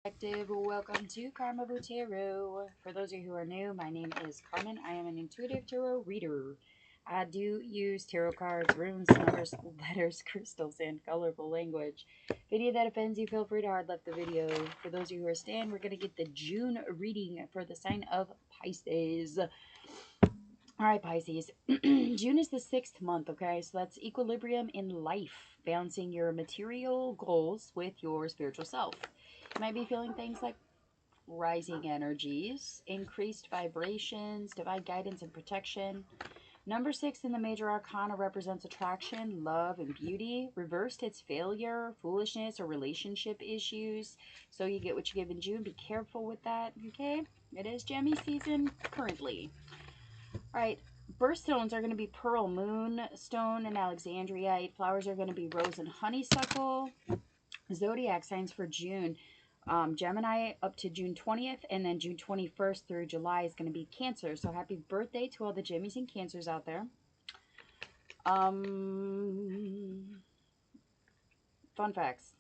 Welcome to Carmaboo Tarot. For those of you who are new, my name is Carmen. I am an intuitive tarot reader. I do use tarot cards, runes, numbers, letters, crystals, and colorful language. If any of that offends you, feel free to hard left the video. For those of you who are staying, we're going to get the June reading for the sign of Pisces. Alright, Pisces. June is the 6th month, okay? So that's equilibrium in life, balancing your material goals with your spiritual self. You might be feeling things like rising energies, increased vibrations, divine guidance and protection. Number 6 in the major arcana represents attraction, love, and beauty. Reversed, it's failure, foolishness, or relationship issues. So you get what you give in June. Be careful with that, okay? It is Gemmy season currently. All right, birthstones are going to be pearl, moonstone, and alexandrite. Flowers are going to be rose and honeysuckle. Zodiac signs for June. Gemini up to June 20th, and then June 21st through July is going to be Cancer. So happy birthday to all the Jimmies and Cancers out there. Fun facts.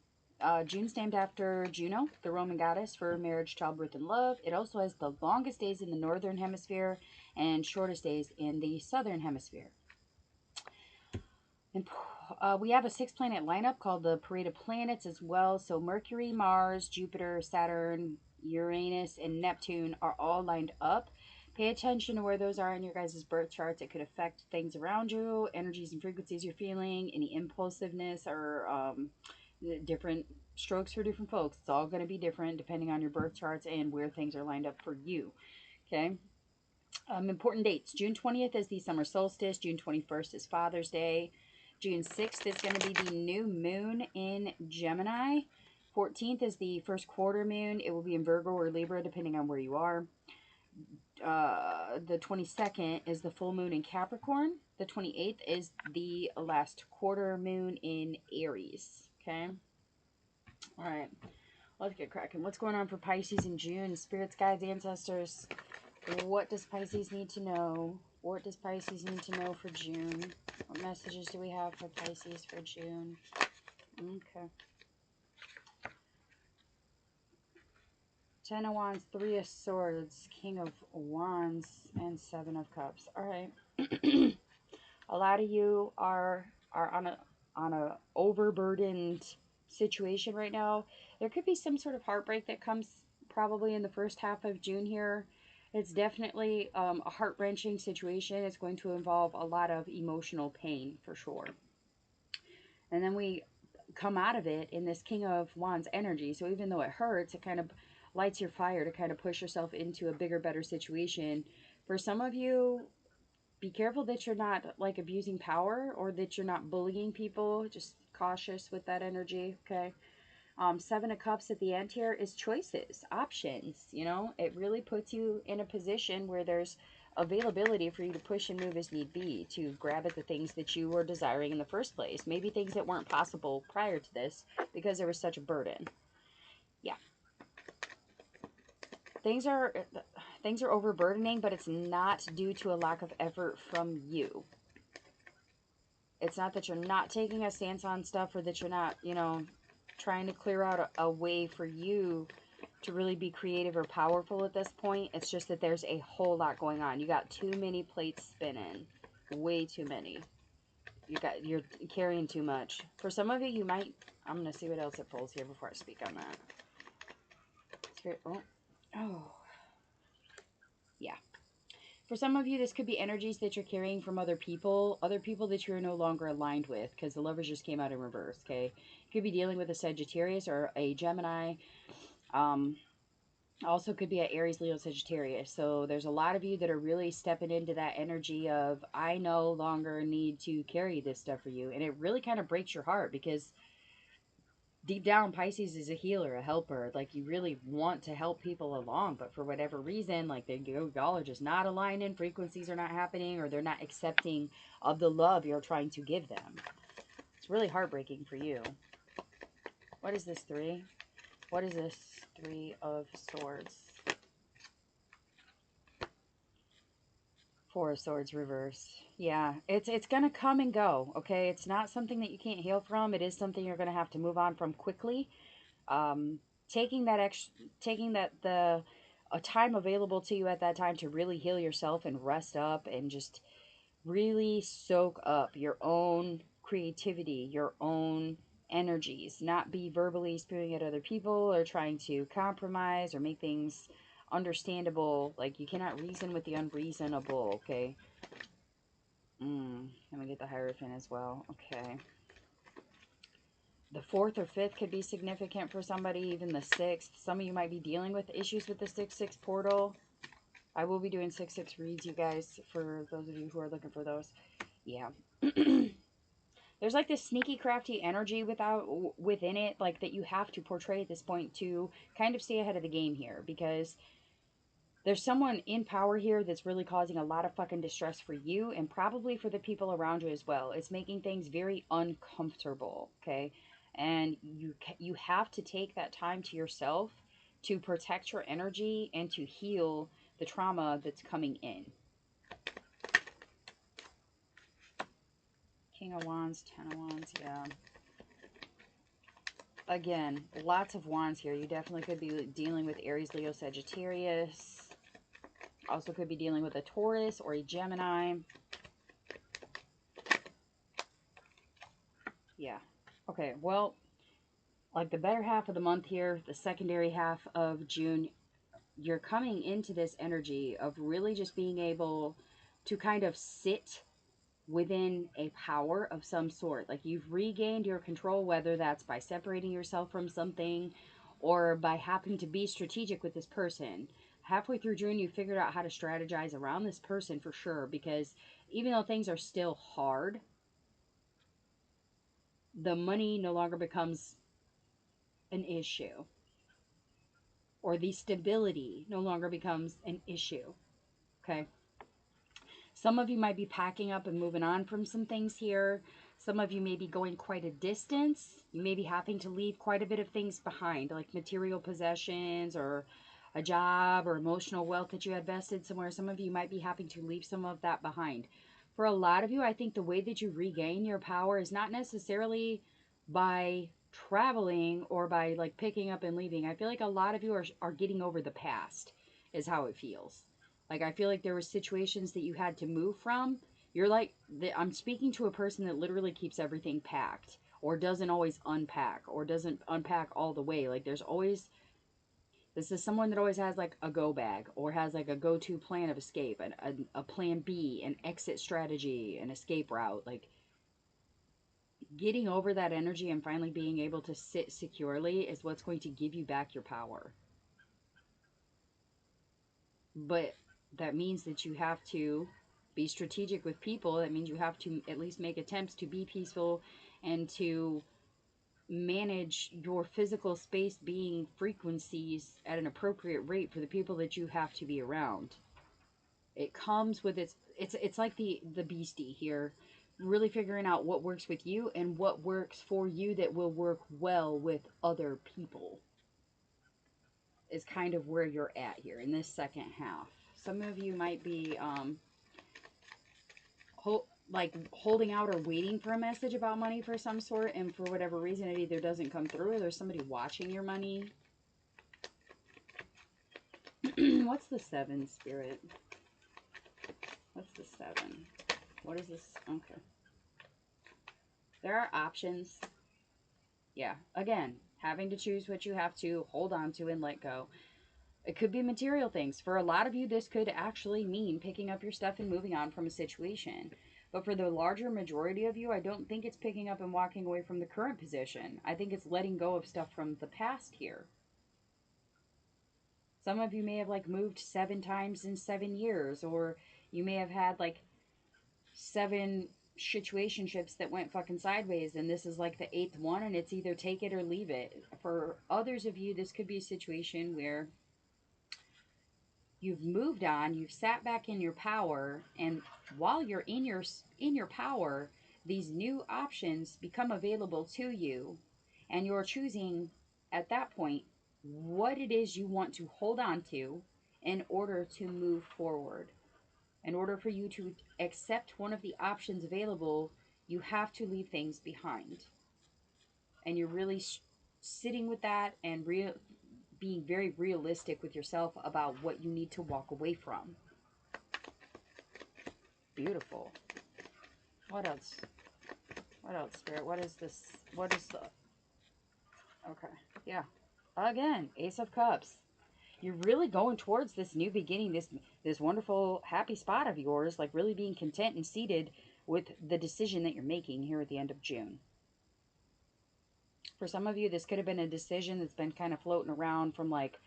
June's named after Juno, the Roman goddess for marriage, childbirth, and love. It also has the longest days in the northern hemisphere and shortest days in the southern hemisphere. And we have a 6-planet lineup called the Parade of Planets as well. So Mercury, Mars, Jupiter, Saturn, Uranus, and Neptune are all lined up. Pay attention to where those are in your guys' birth charts. It could affect things around you, energies and frequencies you're feeling, any impulsiveness, or different strokes for different folks. It's all going to be different depending on your birth charts and where things are lined up for you. Okay. Important dates. June 20th is the summer solstice. June 21st is Father's Day. June 6th is going to be the new moon in Gemini. 14th is the first quarter moon. It will be in Virgo or Libra, depending on where you are. The 22nd is the full moon in Capricorn. The 28th is the last quarter moon in Aries. Okay? All right. Let's get cracking. What's going on for Pisces in June? Spirits, guides, ancestors. What does Pisces need to know? What does Pisces need to know for June? What messages do we have for Pisces for June? Okay. 10 of Wands, 3 of Swords, King of Wands, and 7 of Cups. All right. A lot of you are on a overburdened situation right now. There could be some sort of heartbreak that comes probably in the first half of June here. It's definitely a heart-wrenching situation. It's going to involve a lot of emotional pain for sure. And then we come out of it in this King of Wands energy. So even though it hurts, it kind of lights your fire to kind of push yourself into a bigger, better situation. For some of you, be careful that you're not like abusing power or that you're not bullying people. Just cautious with that energy, okay? 7 of Cups at the end here is choices, options. You know, it really puts you in a position where there's availability for you to push and move as need be, to grab at the things that you were desiring in the first place. Maybe things that weren't possible prior to this because there was such a burden. Yeah. Things are overburdening, but it's not due to a lack of effort from you. It's not that you're not taking a stance on stuff or that you're not, you know, trying to clear out a way for you to really be creative or powerful at this point. It's just that there's a whole lot going on. You got too many plates spinning. Way too many. You're carrying too much. For some of you, you might... I'm going to see what else it pulls here before I speak on that. Spirit... Oh. Yeah. For some of you, this could be energies that you're carrying from other people that you're no longer aligned with, because the Lovers just came out in reverse, okay? You could be dealing with a Sagittarius or a Gemini. Also could be an Aries, Leo, Sagittarius. So there's a lot of you that are really stepping into that energy of, I no longer need to carry this stuff for you. And it really kind of breaks your heart because deep down, Pisces is a healer, a helper. Like, you really want to help people along, but for whatever reason, like, y'all are just not aligning, frequencies are not happening, or they're not accepting of the love you're trying to give them. It's really heartbreaking for you. What is this 3? What is this 3 of Swords? 4 of Swords reverse. Yeah, it's going to come and go, okay? It's not something that you can't heal from. It is something you're going to have to move on from quickly. taking that taking that the a time available to you at that time to really heal yourself and rest up and just really soak up your own creativity, your own energies, not be verbally spewing at other people or trying to compromise or make things understandable. Like, you cannot reason with the unreasonable, okay? Let me get the Hierophant as well. Okay. The 4th or 5th could be significant for somebody, even the 6th. Some of you might be dealing with issues with the 6-6 portal. I will be doing 6-6 reads, you guys, for those of you who are looking for those. Yeah. There's like this sneaky, crafty energy within it, like that you have to portray at this point to kind of stay ahead of the game here, because there's someone in power here that's really causing a lot of fucking distress for you and probably for the people around you as well. It's making things very uncomfortable, okay? And you have to take that time to yourself to protect your energy and to heal the trauma that's coming in. King of Wands, 10 of Wands, yeah. Again, lots of wands here. You definitely could be dealing with Aries, Leo, Sagittarius. Also could be dealing with a Taurus or a Gemini. Yeah. Okay, well, like the better half of the month here, the secondary half of June, you're coming into this energy of really just being able to kind of sit within a power of some sort. Like, you've regained your control, whether that's by separating yourself from something or by having to be strategic with this person. Halfway through June, you figured out how to strategize around this person for sure, because even though things are still hard, the money no longer becomes an issue, or the stability no longer becomes an issue. Okay. Some of you might be packing up and moving on from some things here. Some of you may be going quite a distance. You may be having to leave quite a bit of things behind, like material possessions or a job or emotional wealth that you had vested somewhere. Some of you might be having to leave some of that behind. For a lot of you, I think the way that you regain your power is not necessarily by traveling or by like picking up and leaving. I feel like a lot of you are getting over the past, is how it feels. Like, I feel like there were situations that you had to move from. You're like, I'm speaking to a person that literally keeps everything packed, or doesn't always unpack, or doesn't unpack all the way. Like, there's always, this is someone that always has like a go bag, or has like a go-to plan of escape, a plan B, an exit strategy, an escape route. Like, getting over that energy and finally being able to sit securely is what's going to give you back your power. But that means that you have to be strategic with people. That means you have to at least make attempts to be peaceful and to manage your physical space being frequencies at an appropriate rate for the people that you have to be around. It comes with it's like the beastie here, really figuring out what works with you and what works for you that will work well with other people is kind of where you're at here in this second half. Some of you might be like holding out or waiting for a message about money for some sort, and for whatever reason it either doesn't come through or there's somebody watching your money. What's the 7, Spirit? What's the 7? What is this? Okay. There are options. Yeah. Again, having to choose what you have to hold on to and let go. It could be material things. For a lot of you, this could actually mean picking up your stuff and moving on from a situation. But for the larger majority of you, I don't think it's picking up and walking away from the current position. I think it's letting go of stuff from the past here. Some of you may have like moved 7 times in 7 years, or you may have had like 7 situationships that went fucking sideways, and this is like the 8th one, and it's either take it or leave it. For others of you, this could be a situation where you've moved on, you've sat back in your power, and while you're in your power, these new options become available to you, and you're choosing at that point what it is you want to hold on to in order to move forward. In order for you to accept one of the options available, you have to leave things behind. And you're really sitting with that and being very realistic with yourself about what you need to walk away from. Beautiful. What else? What else, Spirit? What is this? What is the... Okay. Yeah. Again, Ace of Cups. You're really going towards this new beginning, this wonderful, happy spot of yours, like really being content and seated with the decision that you're making here at the end of June. For some of you, this could have been a decision that's been kind of floating around from like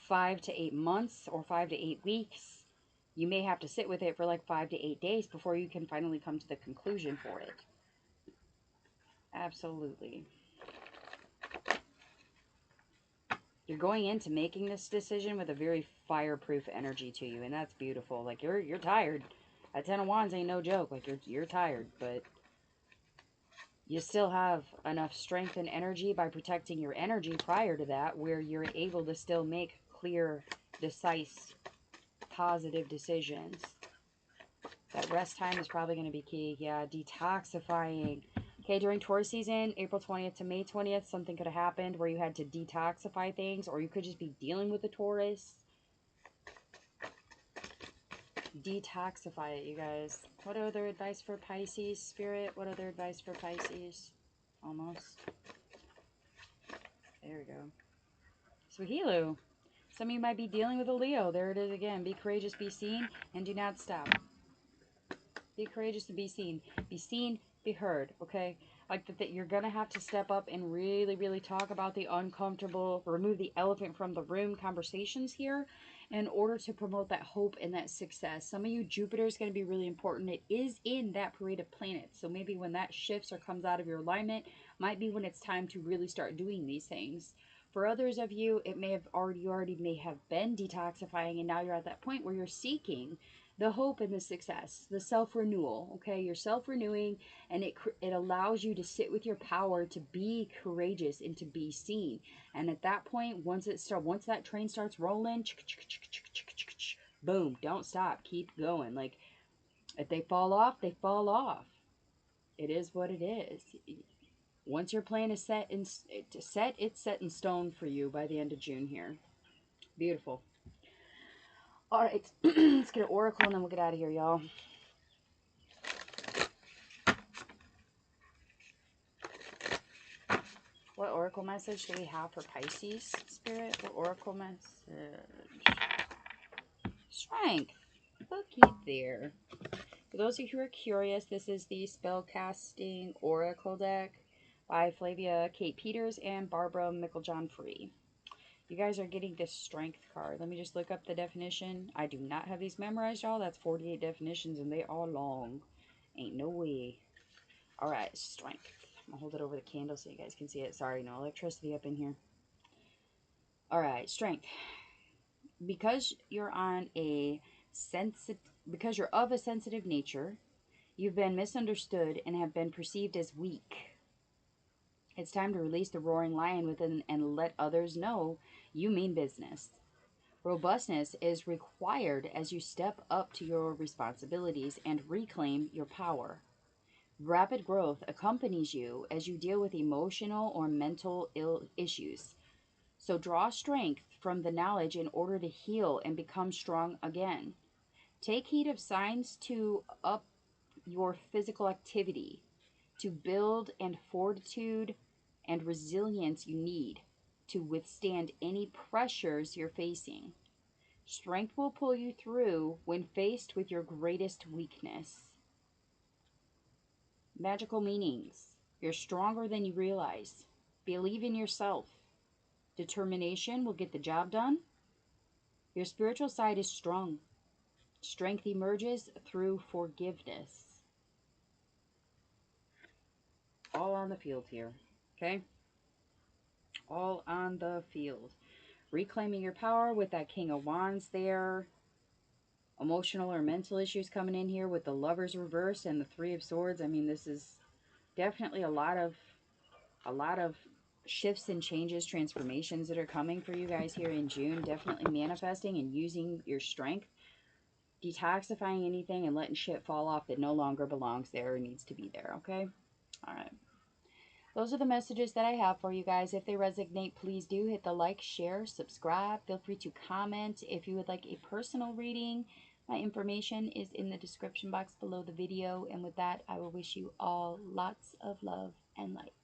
5 to 8 months or 5 to 8 weeks. You may have to sit with it for like 5 to 8 days before you can finally come to the conclusion for it. Absolutely. You're going into making this decision with a very fireproof energy to you, and that's beautiful. Like, you're tired. A Ten of Wands ain't no joke. Like, you're tired, but you still have enough strength and energy by protecting your energy prior to that, where you're able to still make clear, decisive, positive decisions. That rest time is probably going to be key. Yeah, detoxifying. Okay, during Taurus season, April 20th to May 20th, something could have happened where you had to detoxify things, or you could just be dealing with the Taurus. Detoxify it, you guys. What other advice for Pisces, Spirit? What other advice for Pisces? Almost. There we go. Swahilu. Some of you might be dealing with a Leo. There it is again. Be courageous, be seen, and do not stop. Be courageous to be seen. Be seen, be heard, okay? Like that you're going to have to step up and really, really talk about the uncomfortable, remove the elephant from the room conversations here in order to promote that hope and that success. Some of you, Jupiter is going to be really important. It is in that parade of planets. So maybe when that shifts or comes out of your alignment, might be when it's time to really start doing these things. For others of you, it may have already may have been detoxifying, and now you're at that point where you're seeking the hope and the success, the self-renewal, okay? You're self-renewing, and it allows you to sit with your power to be courageous and to be seen. And at that point, once that train starts rolling, boom, don't stop, keep going. Like, if they fall off, they fall off. It is what it is. Once your plan is set, it's set in stone for you by the end of June here. Beautiful. All right, let's get an oracle and then we'll get out of here, y'all. What oracle message do we have for Pisces, Spirit? What oracle message? Strength. Looky there. For those of you who are curious, this is the Spellcasting Oracle deck by Flavia Kate Peters and Barbara Micklejohn Free. You guys are getting this strength card. Let me just look up the definition. I do not have these memorized, y'all. That's 48 definitions, and they are long. Ain't no way. All right, strength. I'm going to hold it over the candle so you guys can see it. Sorry, no electricity up in here. All right, strength. Because you're of a sensitive nature, you've been misunderstood and have been perceived as weak. It's time to release the roaring lion within and let others know you mean business. Robustness is required as you step up to your responsibilities and reclaim your power. Rapid growth accompanies you as you deal with emotional or mental issues. So draw strength from the knowledge in order to heal and become strong again. Take heed of signs to up your physical activity, to build and fortitude and resilience you need to withstand any pressures you're facing. Strength will pull you through when faced with your greatest weakness. Magical meanings. You're stronger than you realize. Believe in yourself. Determination will get the job done. Your spiritual side is strong. Strength emerges through forgiveness. All on the field here, okay? All on the field. Reclaiming your power with that King of Wands there. Emotional or mental issues coming in here with the Lovers reverse and the Three of Swords. I mean, this is definitely a lot of shifts and changes, transformations that are coming for you guys here in June. Definitely manifesting and using your strength. Detoxifying anything and letting shit fall off that no longer belongs there or needs to be there, okay? All right. those are the messages that I have for you guys. If they resonate, please do hit the like, share, subscribe. Feel free to comment if you would like a personal reading. My information is in the description box below the video. And with that, I will wish you all lots of love and light.